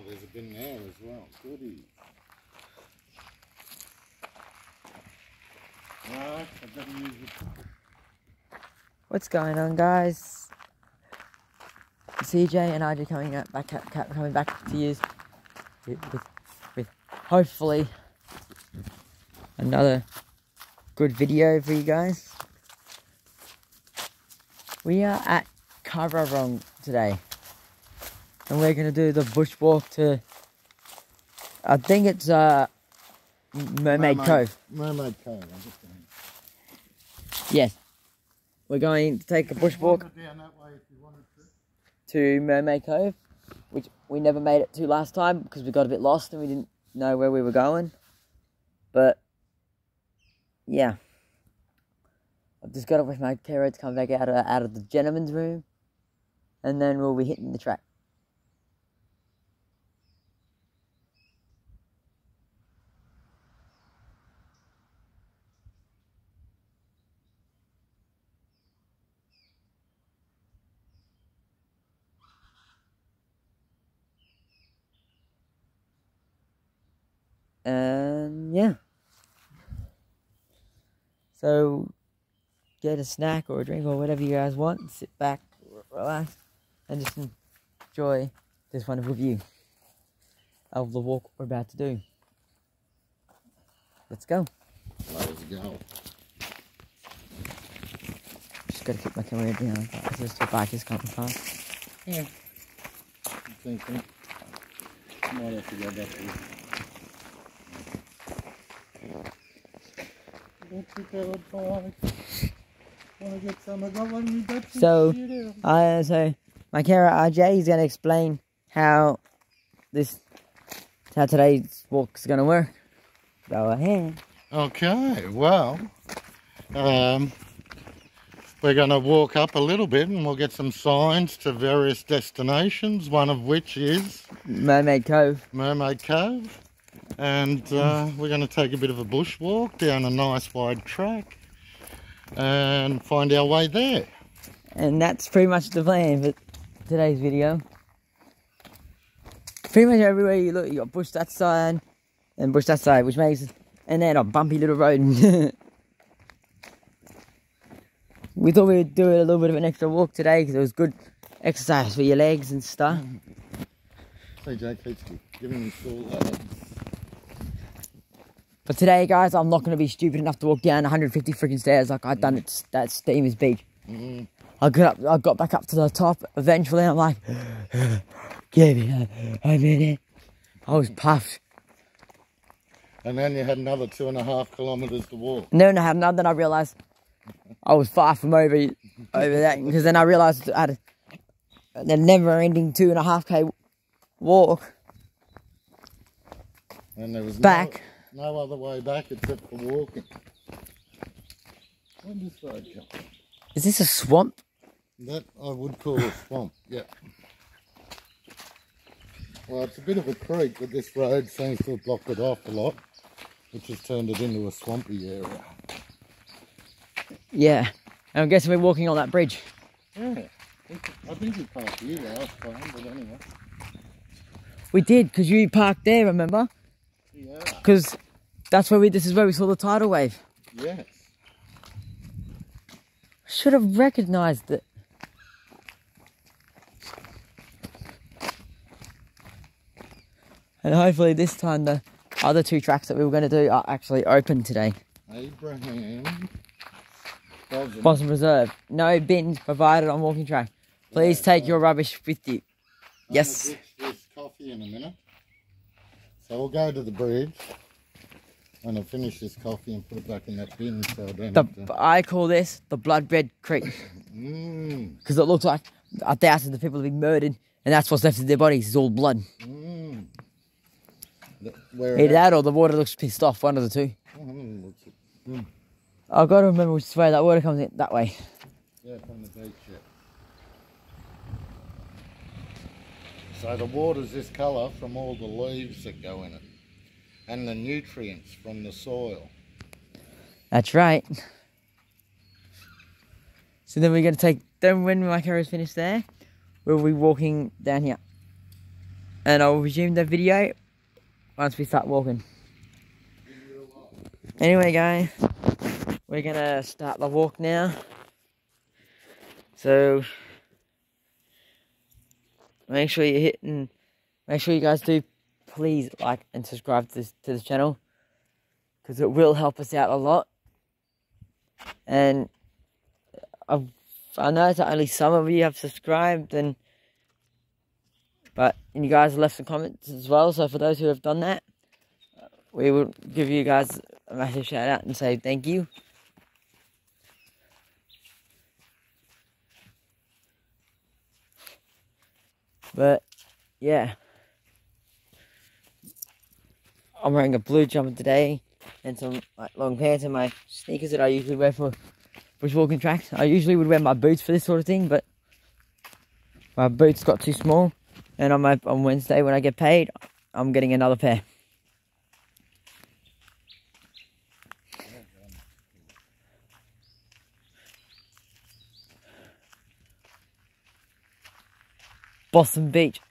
Oh, there's a bin there as well. Goody. Right, I better use it. What's going on, guys? CJ and RJ coming back to use with hopefully another good video for you guys. We are at Carvarong today, and we're gonna do the bushwalk to, I think it's Mermaid Cove. Mermaid Cove. I'm just going. Yes, we're going to take a bushwalk Down that way if you wanted to Mermaid Cove, which we never made it to last time because we got a bit lost and we didn't know where we were going. But yeah, I've just got to wait for my carer to come back out of the gentleman's room, and then we'll be hitting the track. And yeah, so get a snack or a drink or whatever you guys want, sit back, relax, and just enjoy this wonderful view of the walk we're about to do. Let's go. Let's go. Just gotta keep my camera down because there's two bikers coming past. Yeah. I'm thinking. Might have to go back to So my carer RJ is gonna explain how today's walk is gonna work. Go ahead. Okay, well, we're going to walk up a little bit and we'll get some signs to various destinations, one of which is Mermaid Cove. Mermaid Cove. And we're going to take a bit of a bushwalk down a nice wide track and find our way there. And that's pretty much the plan for today's video. Pretty much everywhere you look, you got bush that side and bush that side, which makes, and then a bumpy little road. We thought we'd do a little bit of an extra walk today because it was good exercise for your legs and stuff. CJ keeps giving me sore legs. But today, guys, I'm not going to be stupid enough to walk down 150 freaking stairs like I've done at that Steamers Beach. I got back up to the top eventually, and I'm like, give me a minute. I was puffed. And then you had another 2.5 kilometres to walk. No, I had none. Then I realised I was far from over that, because then I realised I had a never-ending 2.5k walk. And there was back. No other way back except for walking. Where's this road going? Is this a swamp? That I would call a swamp, yeah. Well, it's a bit of a creek, but this road seems to have blocked it off a lot, which has turned it into a swampy area. Yeah, and I'm guessing we're walking on that bridge. Yeah, I think we passed here last time, but anyway. We did, because you parked there, remember? Yeah. Because this is where we saw the tidal wave. Yes. Should have recognised it. And hopefully this time the other two tracks that we were going to do are actually open today. Abraham Boston Reserve. No bins provided on walking track. Please take your rubbish with you. Yes. I'm gonna ditch this coffee in a minute. So we'll go to the bridge and I'll finish this coffee and put it back in that bin so I don't have to... I call this the Bloodbed Creek. Because it looks like thousands of people have been murdered, and that's what's left of their bodies is all blood. Either that or the water looks pissed off, one of the two. I've got to remember which way that water comes in, that way. Yeah, from the beach, yeah. So the water's this colour from all the leaves that go in it, and the nutrients from the soil. That's right. So then we're going to take, then when my carer's finished there, we'll be walking down here. and I'll resume the video once we start walking. Anyway guys, we're gonna start the walk now. So make sure you guys do please like and subscribe to this channel, because it will help us out a lot. And I know that only some of you have subscribed, but you guys left some comments as well. So for those who have done that, we will give you guys a massive shout out and say thank you. But yeah, I'm wearing a blue jumper today and some like long pants and my sneakers that I usually wear for bushwalking tracks. I usually would wear my boots for this sort of thing, but my boots got too small, and on Wednesday when I get paid, I'm getting another pair. Boston Beach.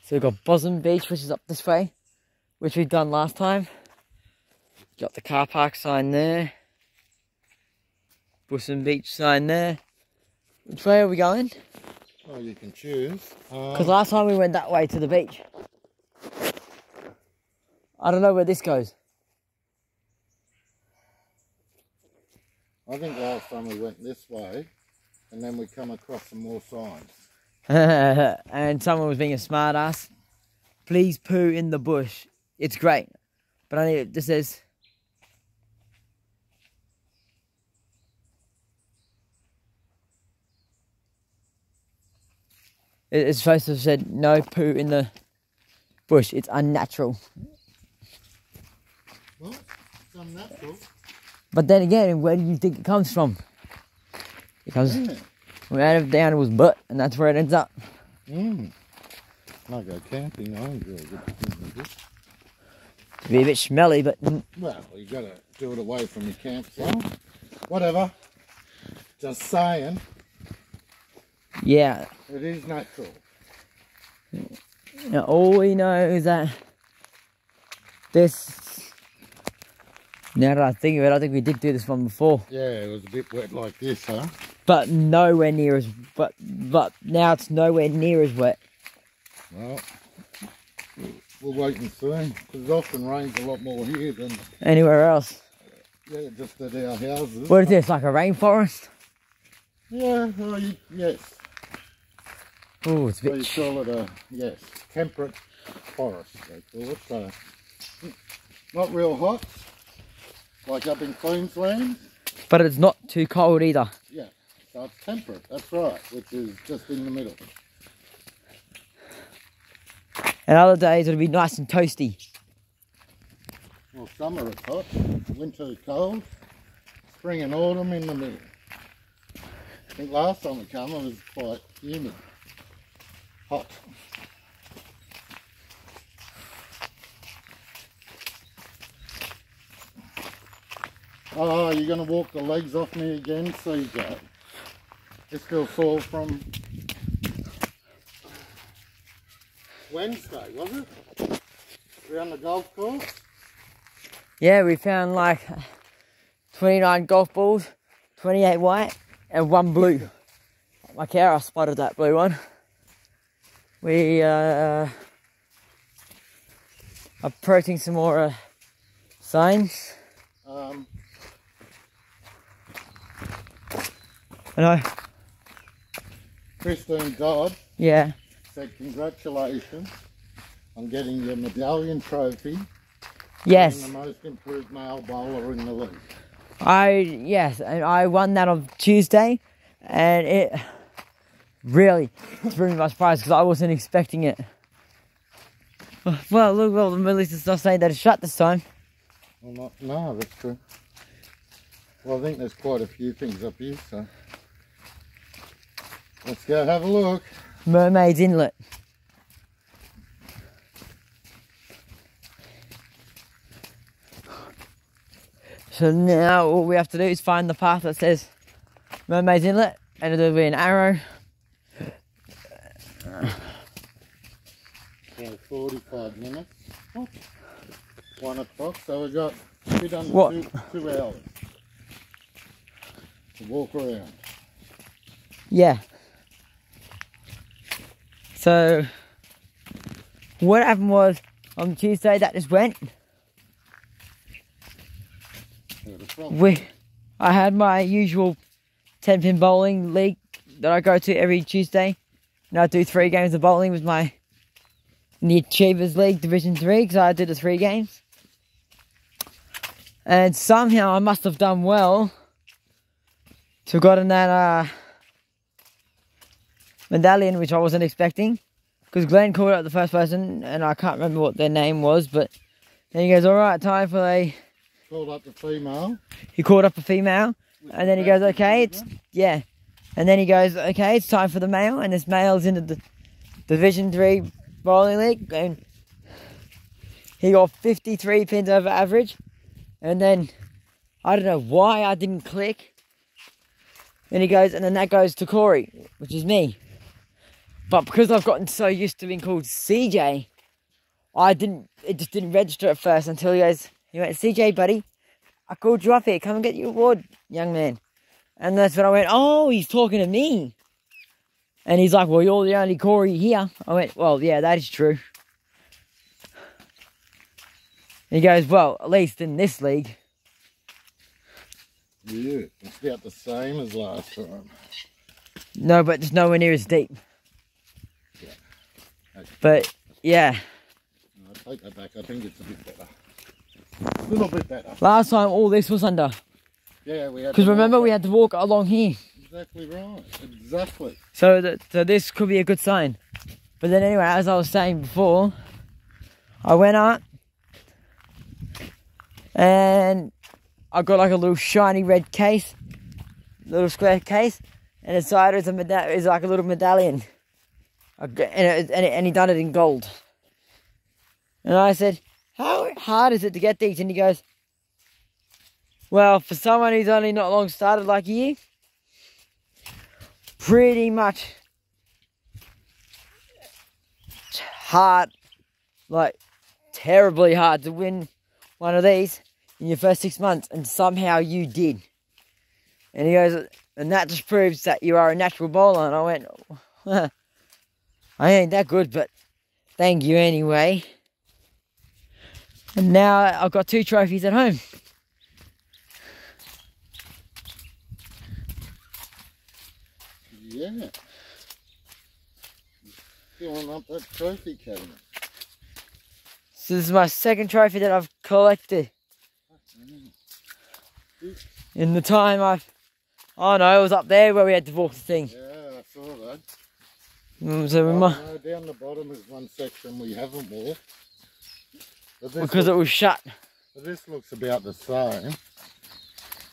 So we've got Boston Beach, which is up this way, which we've done last time. Got the car park sign there. Boston Beach sign there. Which way are we going? Oh, you can choose. Because last time we went that way to the beach. I don't know where this goes. I think last time we went this way, and then we come across some more signs. And someone was being a smart ass. Please poo in the bush. It's great. But only it just says... It's supposed to have said no poo in the bush. It's unnatural. Well, it's unnatural. But then again, where do you think it comes from? It comes out of the animal's butt, and that's where it ends up. I go camping, I enjoy it. It'd be a bit smelly, but... Well, you got to do it away from your campsite. Whatever. Just saying. Yeah. It is natural. Now, all we know is that this... Now that I think of it, I think we did do this one before. Yeah, it was a bit wet like this, huh? But nowhere near as... But now it's nowhere near as wet. Well, we'll wait and see. Because it often rains a lot more here than... Anywhere else. Yeah, just at our houses. What is this, like a rainforest? Yeah, yes. Oh, it's a bit... So you call it a, yes, temperate forest, they call it. So, not real hot, like up in Queensland. But it's not too cold either. Yeah, so it's temperate, that's right, which is just in the middle. And other days it'll be nice and toasty. Well, summer it's hot, winter it's cold, spring and autumn in the middle. I think last time we came it was quite humid. Hot. Oh, you're going to walk the legs off me again, CJ. This still sore from Wednesday, was it? Around the golf course? Yeah, we found like 29 golf balls, 28 white and 1 blue. My car spotted that blue one. We are approaching some more signs. I know. Christine Dodd Yeah. said congratulations on getting your medallion trophy. Yes. Being the most improved male bowler in the league. Yes, and I won that on Tuesday, and it really threw me by surprise because I wasn't expecting it. Well, look, well, the Middle East is not saying that it's shut this time. Well, no, that's true. Well, I think there's quite a few things up here, so. Let's go have a look. Mermaid's Inlet. So now all we have to do is find the path that says Mermaid's Inlet, and there'll be an arrow. Yeah, 45 minutes. 1 o'clock, so we've got a bit under What? 2 hours to walk around. Yeah. So what happened was on Tuesday that just went. I had my usual 10-pin bowling league that I go to every Tuesday. And I do 3 games of bowling with in the Achievers League Division 3, because I did the 3 games. And somehow I must have done well to have gotten that medallion, which I wasn't expecting. Because Glenn called out the first person, and I can't remember what their name was, but then he goes, alright, time for a... Called up the female. He called up a female, and then he goes, okay, yeah. And then he goes, okay, it's time for the male, and this male's into the Division 3 bowling league, and he got 53 pins over average. And then, I don't know why I didn't click. And he goes, and then that goes to Corey, which is me. But because I've gotten so used to being called CJ, it just didn't register at first until he went, CJ, buddy, I called you up here, come and get your award, young man. And that's when I went, oh, he's talking to me. And he's like, well, you're the only Corey here. I went, well, yeah, that is true. He goes, well, at least in this league. Yeah, it's about the same as last time. No, but it's nowhere near as deep. Yeah. Okay. But, yeah. No, I take that back, I think it's a bit better. A little bit better. Last time all this was under. Yeah, we had. Because remember we had to walk along here. Exactly right. Exactly. So this could be a good sign. But then anyway, as I was saying before, I went up and I got like a little shiny red case, little square case, and inside is like a little medallion. And he done it in gold. And I said, how hard is it to get these? And he goes, well, for someone who's only not long started like you, pretty much hard, like terribly hard to win one of these in your first 6 months, and somehow you did. And he goes, and that just proves that you are a natural bowler. And I went, I ain't that good, but thank you anyway. And now I've got 2 trophies at home. Yeah. Filling up that trophy cabinet. So this is my 2nd trophy that I've collected. In the time it was up there where we had to walk the thing. Yeah, I saw that. So down the bottom is one section we haven't walked. Because it was shut. But this looks about the same.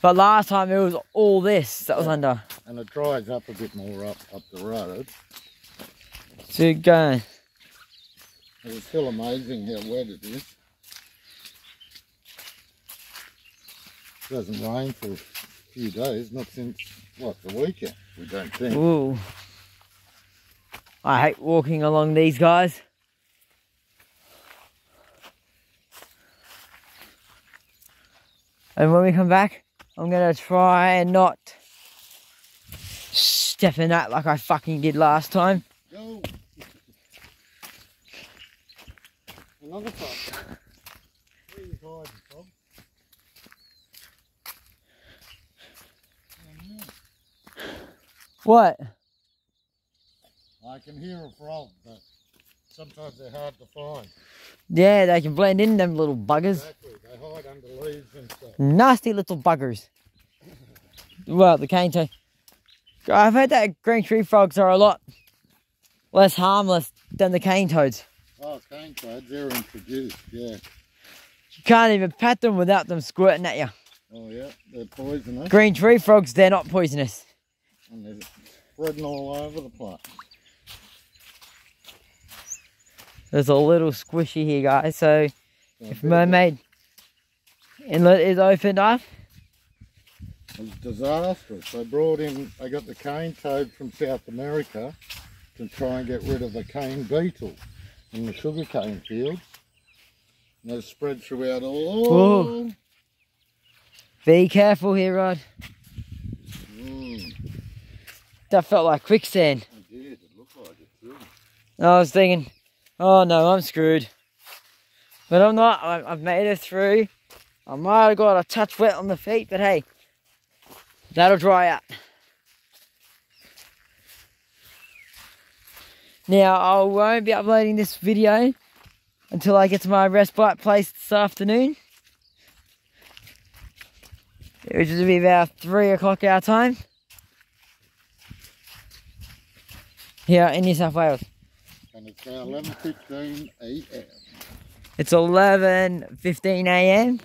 But last time it was all this that was under. And it dries up a bit more up the road. So go. It's still amazing how wet it is. It doesn't rain for a few days, not since, what, the weekend, we don't think. Ooh. I hate walking along these guys. And when we come back, I'm going to try and not step in that like I fucking did last time. Go! Another time. Where are you hiding, Tom? What? I can hear a frog, but sometimes they're hard to find. Yeah, they can blend in, them little buggers. Exactly, they hide under leaves and stuff. Nasty little buggers. Well, the cane toad. I've heard that green tree frogs are a lot less harmless than the cane toads. Oh, cane toads, they're introduced, yeah. You can't even pat them without them squirting at you. Oh yeah, they're poisonous. Green tree frogs, they're not poisonous. And spreading all over the place. There's a little squishy here, guys, so So if Mermaid Inlet is opened up, it was disastrous. They got the cane toad from South America to try and get rid of the cane beetle in the sugarcane fields. And they spread throughout all. Whoa. Be careful here, Rod. That felt like quicksand. It did, it looked like it too. I was thinking, oh no, I'm screwed. But I'm not, I've made it through. I might have got a touch wet on the feet, but hey, that'll dry out. Now, I won't be uploading this video until I get to my respite place this afternoon, which will be about 3 o'clock our time here in New South Wales. And it's now 11:15 a.m. It's 11:15 a.m.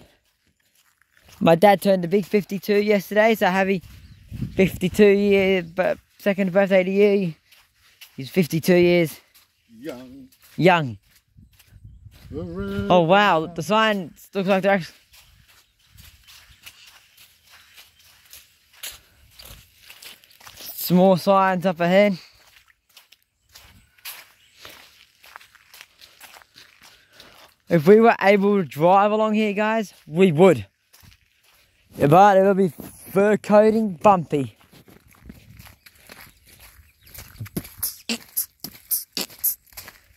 My dad turned a big 52 yesterday, so happy 52 year, but second birthday to you. He's 52 years young. Oh wow, the sign looks like they're actually... Some more signs up ahead. If we were able to drive along here, guys, we would. But it'll be fur coating bumpy.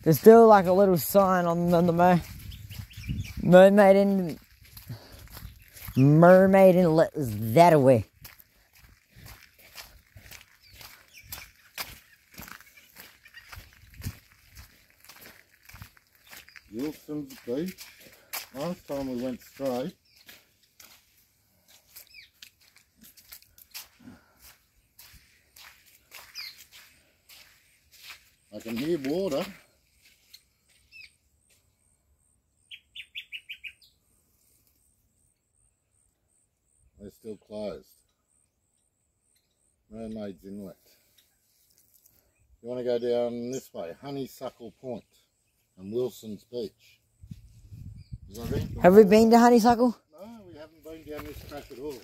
There's still like a little sign on the Mermaid Inlet is that away. Wilson's Beach. Last time we went straight. I can hear water. They're still closed. Mermaid's Inlet. You want to go down this way, Honeysuckle Point and Wilson's Beach. Have we been to Honeysuckle? No, we haven't been down this track at all.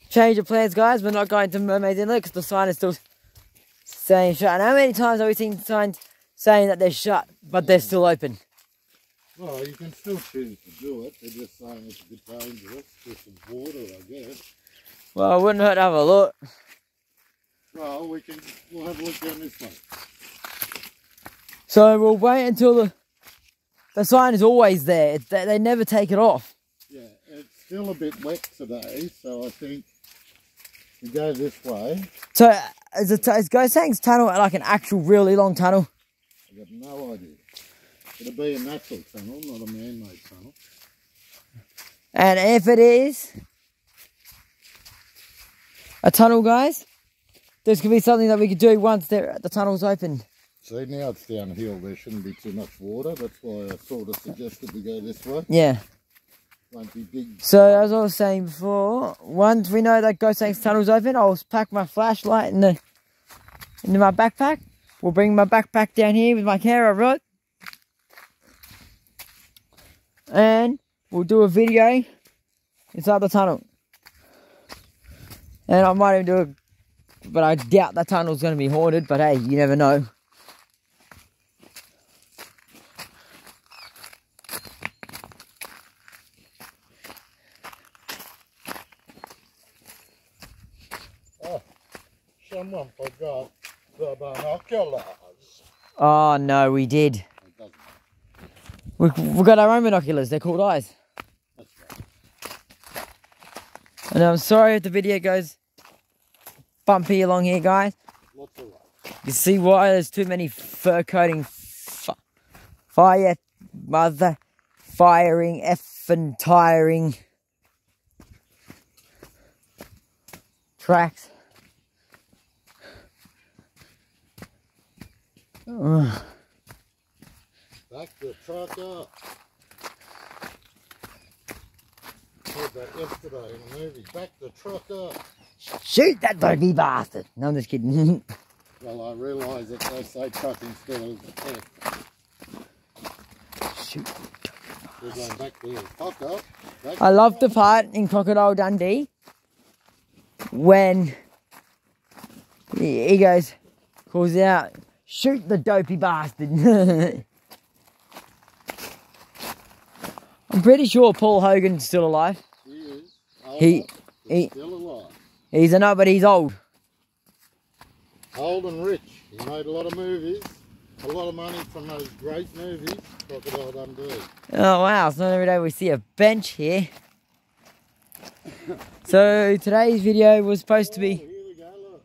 Change of plans, guys. We're not going to Mermaid's Inlet because the sign is still saying shut. And how many times have we seen signs saying that they're shut, but they're still open? Well, you can still choose to do it. They're just saying it's a bit dangerous. Just some water, I guess. Well, it wouldn't hurt to have a look. Well, we'll have a look down this way. So we'll wait until the sign is always there. They never take it off. Yeah, it's still a bit wet today, so I think we go this way. So is Ghost Tank's tunnel like an actual really long tunnel? I've got no idea. It'll be a natural tunnel, not a man-made tunnel. And if it is a tunnel, guys, there's going to be something that we could do once the tunnel's opened. See, now it's downhill. There shouldn't be too much water. That's why I sort of suggested we go this way. Yeah. Won't be big. So, as I was saying before, once we know that Ghost Tank's tunnel's open, I'll pack my flashlight into my backpack. We'll bring my backpack down here with my camera rod. And we'll do a video inside the tunnel. And I might even do it, but I doubt the tunnel's going to be haunted, but hey, you never know. Oh, someone forgot the binoculars. Oh no, we did. We've got our own binoculars, they're called eyes. That's right. And I'm sorry if the video goes bumpy along here, guys. Lots of light. You see why there's too many fur coating firing effing tiring tracks. Back the truck up. I heard that yesterday in a movie. Back the truck up. Shoot that dopey bastard. No, I'm just kidding. Well, I realise that they say truck instead of F. Shoot. We're going back there. Fuck up. I love the part in Crocodile Dundee when he goes, calls out, shoot the dopey bastard. I'm pretty sure Paul Hogan's still alive. He is. He's still alive. He's a nut, but he's old. Old and rich. He made a lot of movies. A lot of money from those great movies. Crocodile Dundee. Oh wow, it's not every day we see a bench here. So today's video was supposed to be... Here we go, look.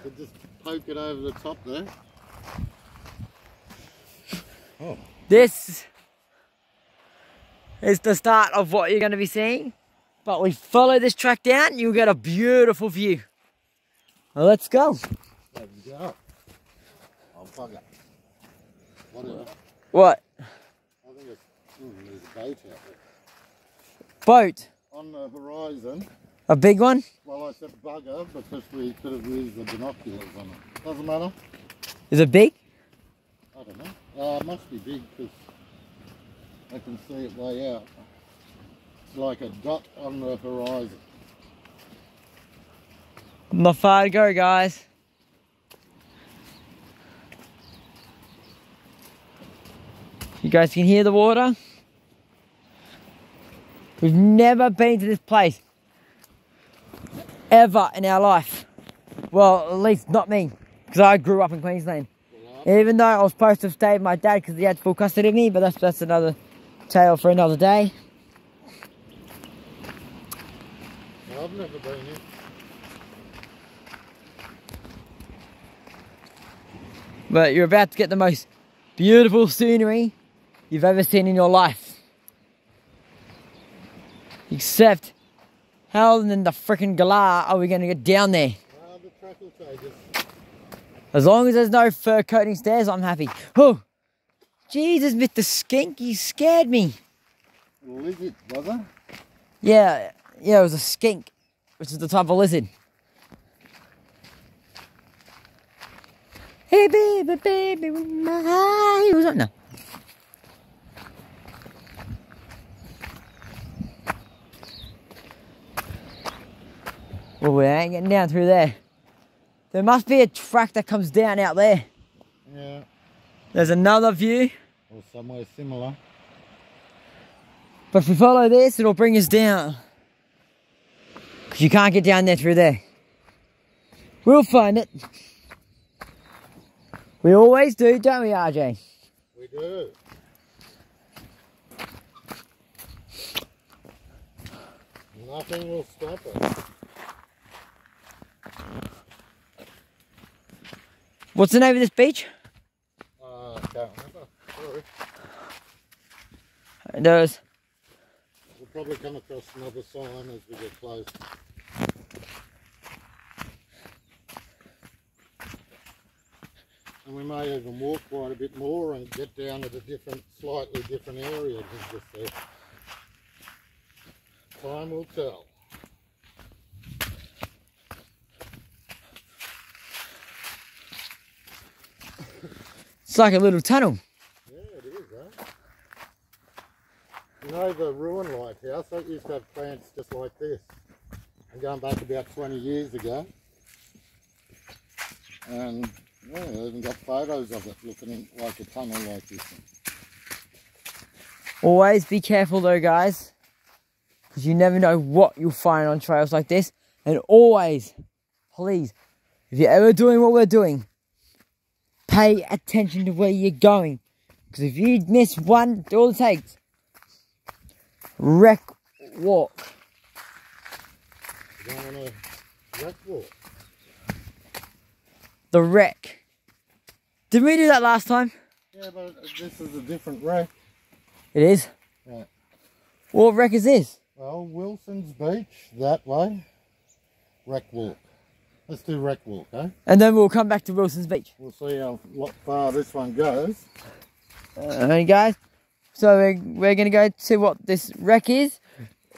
Could just poke it over the top there. Oh. This is the start of what you're going to be seeing. But we follow this track down, you'll get a beautiful view. Well, let's go. There we go. Oh, fuck it. Whatever. What? I think it's... there's a boat out there. Boat? On the horizon. A big one? Well, I said bugger because we could have used the binoculars on it. Doesn't matter. Is it big? I don't know. It must be big because I can see it way out. It's like a dot on the horizon. Not far to go, guys. You guys can hear the water. We've never been to this place ever in our life. Well, at least not me, because I grew up in Queensland. Even though I was supposed to stay with my dad because he had full custody of me, but that's another tale for another day. I've never been here. But you're about to get the most beautiful scenery you've ever seen in your life. Except, how in the frickin' galah are we going to get down there? The track will take us. As long as there's no fur coating stairs, I'm happy. Oh, Jesus, Mr. Skink, you scared me. Lizard, was it? Yeah, it was a skink, which is the type of lizard. Hey, baby, baby, with my high heels on. No. Well, we ain't getting down through there. There must be a track that comes down out there. Yeah. There's another view. Or somewhere similar. But if we follow this, it'll bring us down. Because you can't get down there through there. We'll find it. We always do, don't we, RJ? We do. Nothing will stop us. What's the name of this beach? I can't remember. Sorry. It does. We'll probably come across another sign as we get close. And we may even walk quite a bit more and get down at a slightly different area than just there. Time will tell. It's like a little tunnel. Yeah, it is, eh? You know the ruin lighthouse, that used to have plants just like this. I'm going back about 20 years ago. And yeah, I even got photos of it looking like a tunnel like this one. Always be careful though, guys. Because you never know what you'll find on trails like this. And always, please, if you're ever doing what we're doing, pay attention to where you're going. Because if you miss one, all it takes. Wreck walk. You don't want to wreck walk. The wreck. Did we do that last time? Yeah, but this is a different wreck. It is? Yeah. What wreck is this? Well, Wilson's Beach, that way. Wreck walk. Let's do wreck walk, eh? And then we'll come back to Wilson's Beach. We'll see how far this one goes. Alright guys, so we're going to go to what this wreck is.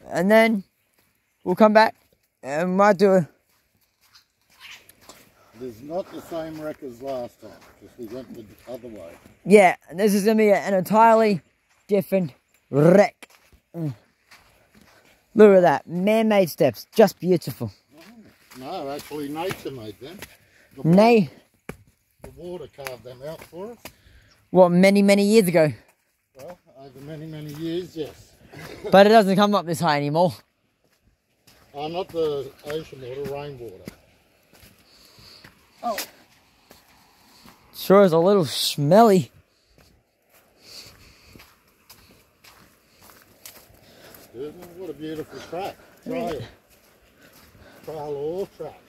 And then we'll come back and might do It is not the wreck wreck as last time, because we went the other way. Yeah, and this is going to be an entirely different wreck. Look at that, man-made steps, just beautiful. No, actually nature made them. The water carved them out for us. What, many, many years ago? Well, over many, many years, yes. But it doesn't come up this high anymore. Not the ocean water, rainwater. Oh. Sure is a little smelly. What a beautiful track. Trail. Trail or track.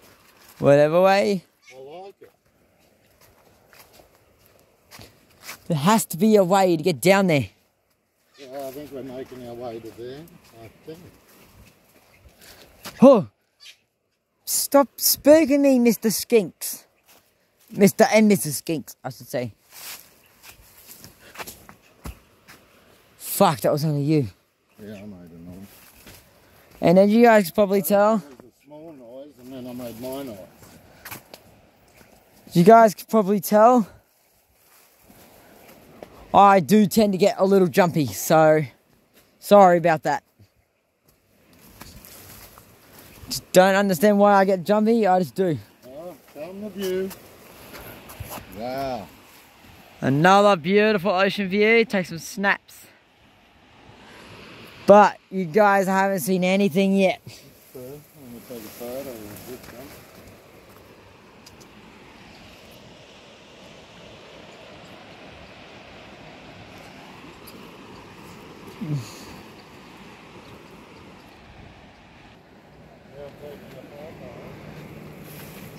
Whatever way. I like it. There has to be a way to get down there. Yeah, I think we're making our way to there. I think. Oh. Stop spooking me, Mr. Skinks. Mr. and Mrs. Skinks, I should say. Fuck, that was only you. Yeah, I made a noise. And as you guys can probably tell, There's a small noise and then I made my noise. as you guys can probably tell, I do tend to get a little jumpy, so sorry about that. Just don't understand why I get jumpy, I just do. Oh, come the view. Wow. Another beautiful ocean view, take some snaps. But you guys haven't seen anything yet. So, I'm going to take a photo of this one.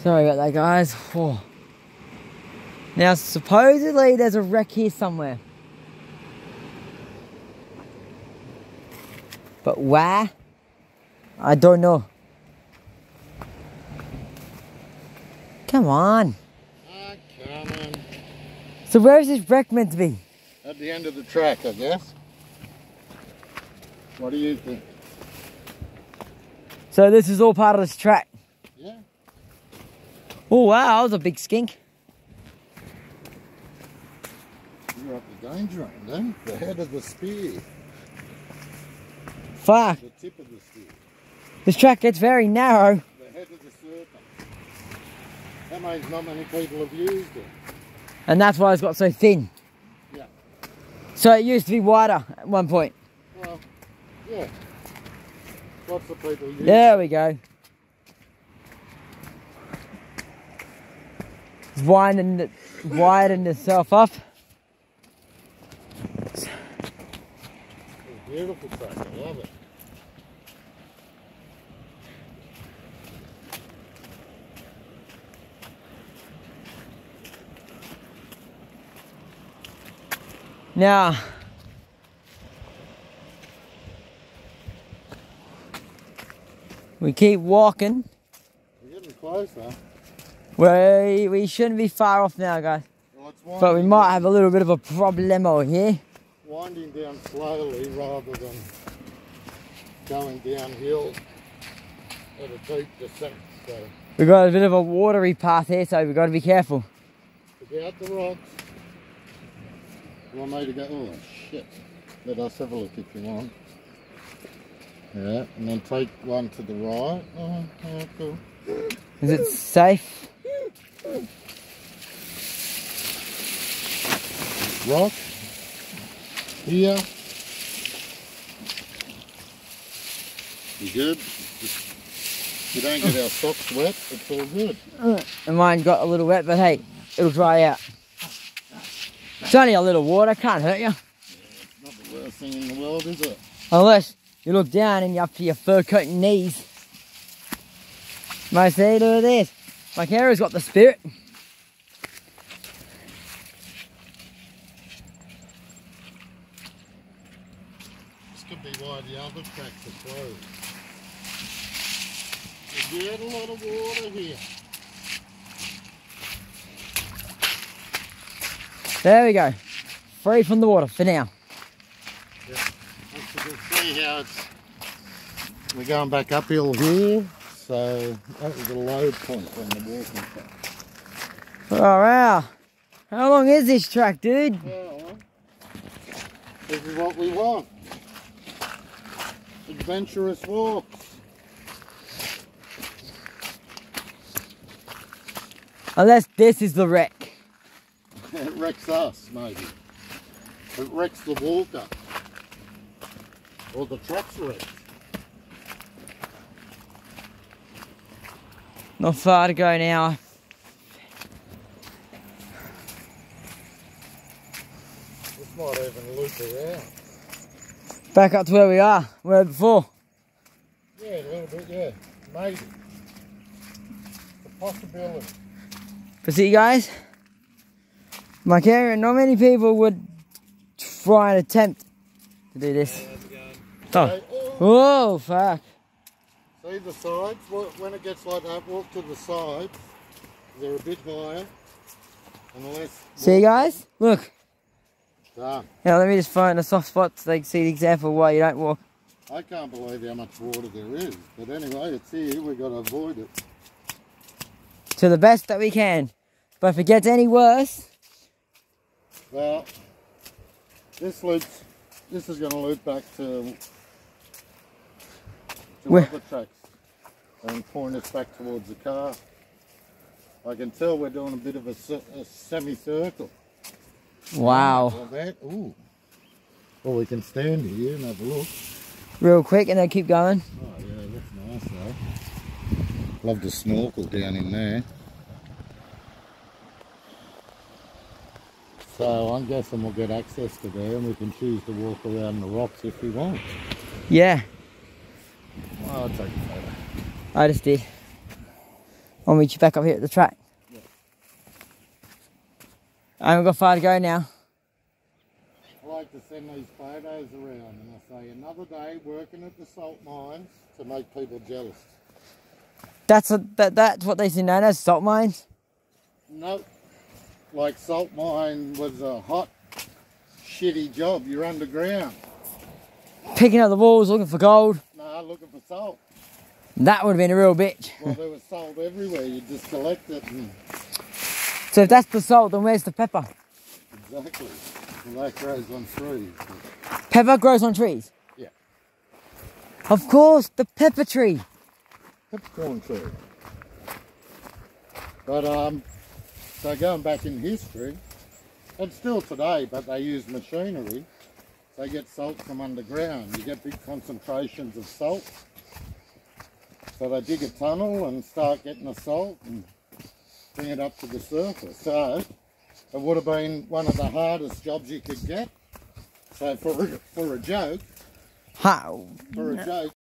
Sorry about that, guys. Oh. Now, supposedly there's a wreck here somewhere. But where? I don't know. Come on. Come on. So where is this wreck meant to be? At the end of the track, I guess. What do you think? So this is all part of this track? Yeah. Oh wow, that was a big skink. You're up the danger zone then. The head of the spear. Fuck. The tip of the spear. This track gets very narrow. The head of the serpent. That means not many people have used it. And that's why it's got so thin. Yeah. So it used to be wider at one point. Well, yeah. Lots of people use it. There we go. It's widening itself up. It's a beautiful track, I love it. Now, we keep walking. We're getting closer. We shouldn't be far off now, guys. Well, But we might have a little bit of a problemo here. Winding down slowly rather than going downhill at a deep descent. So We've got a bit of a watery path here, so we've got to be careful. look out the rocks. You want me to go? Oh shit! Let us have a look if you want. Yeah, and then take one to the right. Oh, cool. Is it safe? Rock here. You good? If you don't get our socks wet, it's all good. And mine got a little wet, but hey, it'll dry out. It's only a little water, can't hurt you. Yeah, it's not the worst thing in the world, is it? Unless you look down and you're up to your fur coat and knees. Mate, see, look at this. My camera's got the spirit. This could be why the other tracks are closed. You get a lot of water here. There we go. Free from the water for now. Yeah. You can see how we're going back uphill here. So that was a low point on the walking track. Oh, wow. How long is this track, dude? Well, this is what we want. Adventurous walks. Unless this is the wreck. It wrecks us, maybe. It wrecks the walker. Or the truck's wrecked. Not far to go now. This might even loop around. Back up to where we are, where before. Yeah, a little bit, yeah. Maybe. It's a possibility. But see, guys, like Aaron, not many people would try and attempt to do this. Oh. Okay. Whoa, fuck. See the sides? When it gets like that, walk to the sides. They're a bit higher. And less. See, guys? Look. Done. Now, let me just find a soft spot so they can see the example of why you don't walk. I can't believe how much water there is. But anyway, it's here. We've got to avoid it. To the best that we can. But if it gets any worse... Well, this is going to loop back to other tracks and point us back towards the car. I can tell we're doing a bit of a semicircle. Wow. Ooh. Well, we can stand here and have a look. Real quick and then keep going. Oh yeah, that's nice though. Love to snorkel down in there. So I'm guessing we'll get access to there and we can choose to walk around the rocks if we want. Yeah. Well, I'll take a photo. I just did. I'll meet you back up here at the track. Yeah. I haven't got far to go now. I like to send these photos around and I say another day working at the salt mines to make people jealous. That's what they see known as salt mines? Nope. Like salt mine was a hot, shitty job. You're underground. Picking up the walls, looking for gold. Nah, looking for salt. That would have been a real bitch. Well, there was salt everywhere. You just collect it and... So if that's the salt, then where's the pepper? Exactly. Well, that grows on trees. Pepper grows on trees? Yeah. Of course, the pepper tree. Peppercorn tree. But, so going back in history, and still today, but they use machinery. They get salt from underground. You get big concentrations of salt. So they dig a tunnel and start getting the salt and bring it up to the surface. So it would have been one of the hardest jobs you could get. So for a joke, How? for a joke,